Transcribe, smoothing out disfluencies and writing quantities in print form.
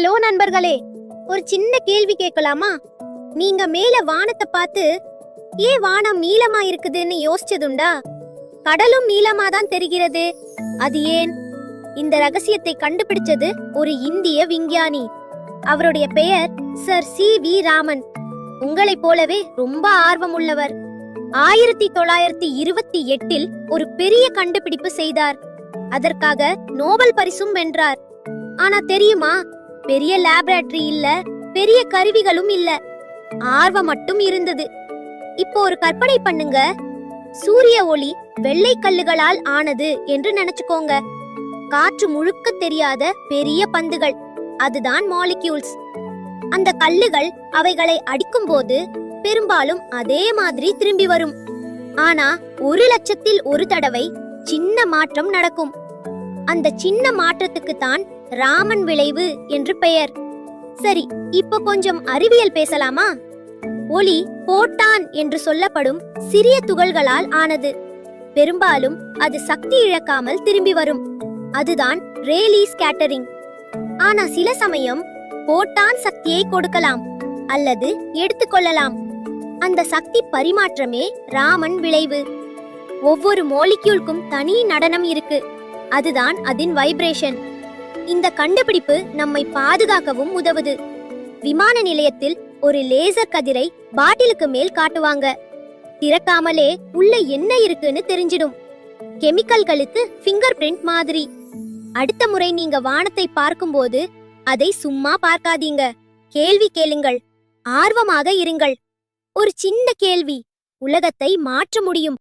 Hello நண்பர்களே, ஒரு சின்ன கேள்வி கேட்கலாமா? நீங்க மேல வானத்தை பார்த்து ஏன் வானம் நீலமா இருக்குதுன்னு யோசிச்சதுண்டா? கடலும் நீலமா தான் தெரிகிறது, அது ஏன்? இந்த ரகசியத்தை கண்டுபிடிச்சது ஒரு இந்திய விஞ்ஞானி. அவருடைய பெயர் சர் சி.வி. ராமன். உங்களைப் போலவே ரொம்ப ஆர்வம் உள்ளவர். 1928 ஒரு பெரிய கண்டுபிடிப்பு செய்தார். அதற்காக நோபல் பரிசும் வென்றார். ஆனா தெரியுமா, பெரிய லேபரேட்டரி இல்ல, பெரிய கருவிகளும் இல்ல, ஆர்வம் மட்டும் இருந்தது. இப்போ ஒரு கற்பனை பண்ணுங்க. சூரிய ஒளி வெள்ளை கல்லுகளால் ஆனது என்று நினைச்சுக்கோங்க. காற்று முழுக்க தெரியாத பெரிய பந்துகள், அதுதான் மாலிக்யூல்ஸ். அந்த கல்லுகள் அவைகளை அடிக்கும் போது பெரும்பாலும் அதே மாதிரி திரும்பி வரும். ஆனா 1,00,000ல் ஒரு தடவை சின்ன மாற்றம் நடக்கும். அந்த சின்ன மாற்றத்துக்கு தான் ராமன் விளைவு என்று பெயர். சரி, இப்போ கொஞ்சம் அறிவியல் பேசலாமா? ஒளி போட்டான் என்று சொல்லப்படும் சிறிய துகள்களால் ஆனது. பெரும்பாலும் அது சக்தி இழக்காமல் திரும்பி வரும். அதுதான் ரேலீ ஸ்கேட்டரிங். ஆனா சில சமயம் போட்டான் சக்தியை கொடுக்கலாம் அல்லது எடுத்துக்கொள்ளலாம். அந்த சக்தி பரிமாற்றமே ராமன் விளைவு. ஒவ்வொரு மாலிக்யூலுக்கும் தனி நடனம் இருக்கு, அதுதான் அதன் வைப்ரேஷன். இந்த கண்டுபிடிப்பு நம்மை பாதுகாக்கவும் உதவுது. விமான நிலையத்தில் ஒரு லேசர் கதிரை பாட்டிலுக்கு மேல் காட்டுவாங்க. திறக்காமலே உள்ள என்ன இருக்குன்னு தெரிஞ்சிடும். கெமிக்கல்களுக்கு ஃபிங்கர் பிரிண்ட் மாதிரி. அடுத்த முறை நீங்க வானத்தை பார்க்கும்போது அதை சும்மா பார்க்காதீங்க, கேள்வி கேளுங்கள், ஆர்வமாக இருங்கள். ஒரு சின்ன கேள்வி உலகத்தை மாற்ற முடியும்.